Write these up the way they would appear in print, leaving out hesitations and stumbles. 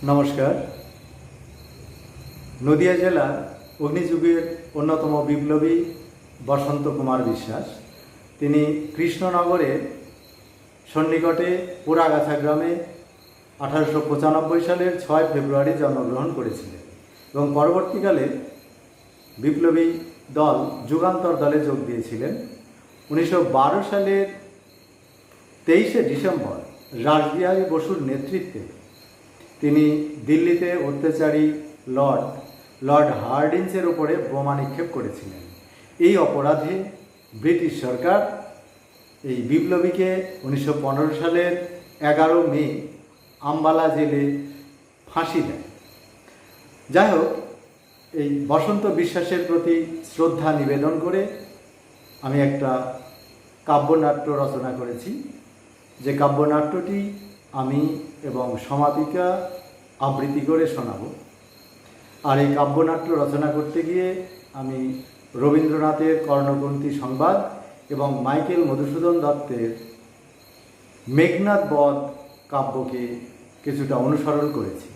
নমস্কার। নদিয়া জেলার অগ্নিযুগের অন্যতম বিপ্লবী বসন্ত কুমার বিশ্বাস, তিনি কৃষ্ণনগরের সন্নিকটে পোড়াগাছা গ্রামে 1895 সালের 6 ফেব্রুয়ারি জন্মগ্রহণ করেছিলেন এবং পরবর্তীকালে বিপ্লবী দল যুগান্তর দলে যোগ দিয়েছিলেন। 1912 সালের 23শে ডিসেম্বর রাসবিহারী বসুর নেতৃত্বে তিনি দিল্লিতে অত্যাচারী লর্ড হার্ডিঞ্জের উপরে বোমা নিক্ষেপ করেছিলেন। এই অপরাধে ব্রিটিশ সরকার এই বিপ্লবীকে 1915 সালের 11 মে আম্বালা জেলে ফাঁসি দেয়। যাই হোক, এই বসন্ত বিশ্বাসের প্রতি শ্রদ্ধা নিবেদন করে আমি একটা কাব্যনাট্য রচনা করেছি, যে কাব্যনাট্যটি আমি এবং সমাপিকা আবৃত্তি করে শোনাব। আর এই কাব্যনাট্য রচনা করতে গিয়ে আমি রবীন্দ্রনাথের কর্ণগ্রন্থি সংবাদ এবং মাইকেল মধুসূদন দত্তের মেঘনাদ বধ কাব্যকে কিছুটা অনুসরণ করেছি।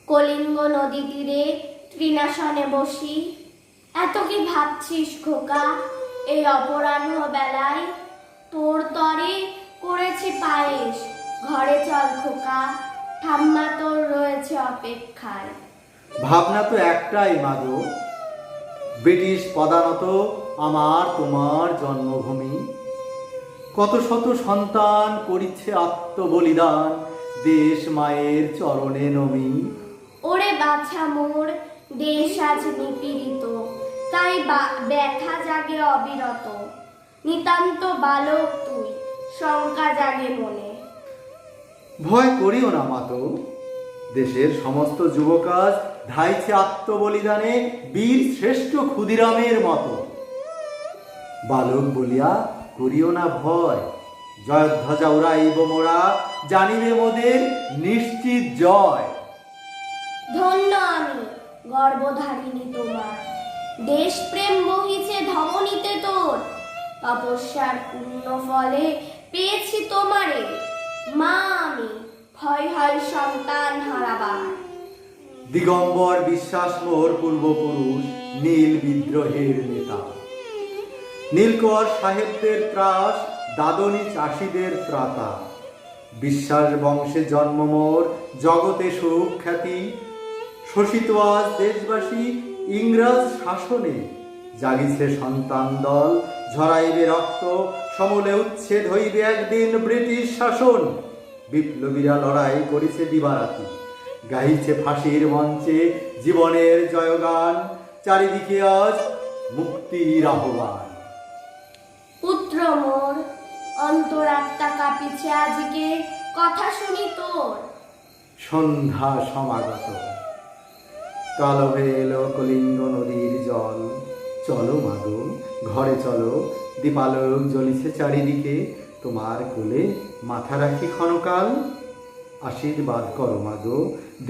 কলিঙ্গ নদী তীরে তৃণাসনে বসি, এত কি ভাবছিস খোকা এই অপরাহ্ন বেলায়? তোর তরে করেছি পায়েস, ঘরে চল খোকা, ঠাম্মা তোর রয়েছে অপেক্ষায়। ভাবনা তো একটাই মাগো, ব্রিটিশ পদানত আমার তোমার জন্মভূমি। কত শত সন্তান করিচ্ছে আত্মবলিদান, দেশ মায়ের চরণে নমি। ওরে বাছা মোর দেশ আজ নিপীড়িত, তাই ব্যথা জাগে অবিরত। নিতান্ত বালক তুই, শঙ্কা জাগে মনে। ভয় করিও না মাতো, দেশের সমস্ত যুবকাজ ধাইছে আত্মবলিদানে বীর শ্রেষ্ঠ ক্ষুদিরামের মতো। বালক বলিয়া করিও না ভয়, জয়ধ্বজা উড়াইব মোরা, জানিবে মোদের নিশ্চিত জয়। ধন্য আমি গর্ভধারিণী তোমার, দেশপ্রেম বহিছে ধমনীতে তোর। তপস্যার পূর্ণ ফলে পেয়েছি তোমারে, মা আমি ভয় হয় সন্তান হারাবার। দিগম্বর বিশ্বাস মোর পূর্বপুরুষ, নীল বিদ্রোহের নেতা। নীলকর সাহেবদের ত্রাস, দাদনী চাষীদের ত্রাতা। বিশ্বাস বংশে জন্ম মোর, জগতে সুখ্যাতি। শোষিত আজ দেশবাসী ইংরাজ শাসনে, জাগিছে সন্তান দল, ঝরাইবে রক্ত, সমূলে উচ্ছেদ হইবে একদিন ব্রিটিশ শাসন। বিপ্লবীরা লড়াই করিছে দিবারাতি, গাইছে ফাঁসির মঞ্চে জীবনের জয়গান। চারিদিকে আজ মুক্তির আহ্বান। পুত্র মোর অন্তরাত্মা কাঁপিছে আজকে কথা শুনি তোর। সন্ধ্যা সমাগত, কালো হয়ে এলো কলিঙ্গ নদীর জল। চলো মাগো ঘরে চলো, দীপালোক জ্বলিছে চারিদিকে, তোমার কোলে মাথা রাখি ক্ষণকাল। আশীর্বাদ করো মাগো,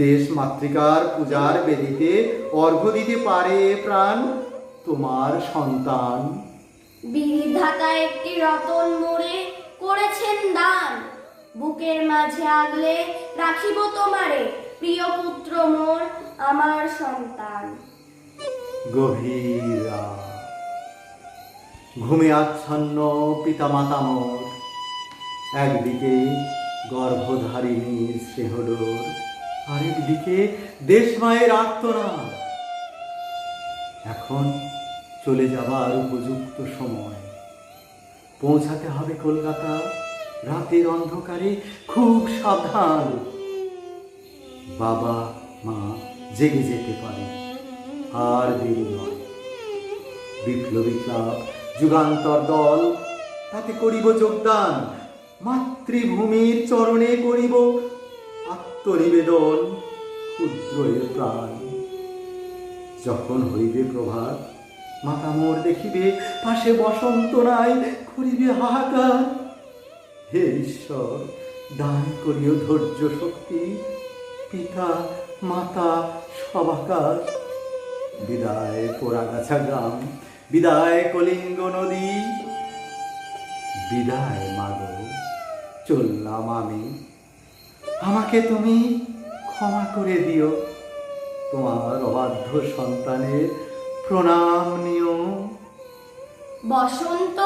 দেশ মাতৃকার পূজার বেদিতে অর্ঘ্য দিতে পারে প্রাণ তোমার সন্তান। বিধাতা একটি রতন মোরে করেছেন দান, বুকের মাঝে আগলে রাখিব তোমারে, প্রিয় পুত্র মোর আমার সন্তান। গভীর রাত, ঘুমে আচ্ছন্ন পিতা মাতা মোর, একদিকে গর্ভধারিণীর স্নেহডোর, আরেকদিকে দেশ মায়ের আর্তনাদ। এখন চলে যাবার উপযুক্ত সময়, পৌঁছাতে হবে কলকাতা। রাতের অন্ধকারে খুব সাবধান, বাবা মা জেগে যেতে পারে, আর দেরি নয়। বিপ্লবী ক্লাব যুগান্তর দল, তাতে করিব যোগদান। মাতৃভূমির চরণে করিব আত্মনিবেদন, ক্ষুদ্র এর প্রাণ। যখন হইবে প্রভাত, মাতা মোর দেখিবে পাশে বসন্ত নাই, করিবে হাহাকার। হে ঈশ্বর, দান করিও ধৈর্য শক্তি, পিতা মাতা সবাকার। বিদায় পোড়াগাছা গ্রাম, বিদায় কলিঙ্গ নদী। বিদায় মাগো, চললাম আমি। আমাকে তুমি ক্ষমা করে দিও, তোমার অবাধ্য সন্তানের প্রণাম নিও। বসন্ত,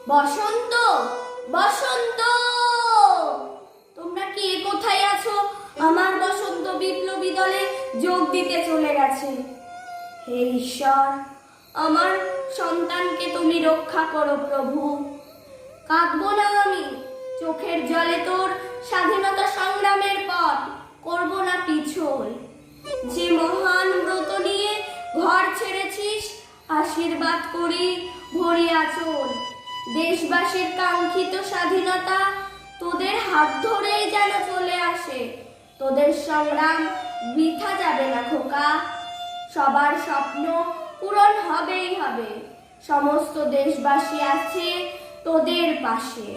বসন্ত, বসন্ত, তোমরা কে কোথায় আছো? আমার বসন্ত বিপ্লবী দলে যোগ দিতে চলে গেছে। হে ঈশ্বর, আমার সন্তানকে তুমি রক্ষা করো প্রভু। কাঁদবো না আমি, চোখের জলে তোর স্বাধীনতা সংগ্রামের পথ করবো না পিছল। যে মহান ব্রত নিয়ে ঘর ছেড়েছিস, আশীর্বাদ করি ভরি আঁচল। দেশবাসীর কাঙ্ক্ষিত স্বাধীনতা তোদের হাত ধরেই যেন চলে আসে। তোদের সংগ্রাম বৃথা যাবে না খোকা, সবার স্বপ্ন পূরণ হবেই হবে। সমস্ত দেশবাসী আছে তোদের পাশে।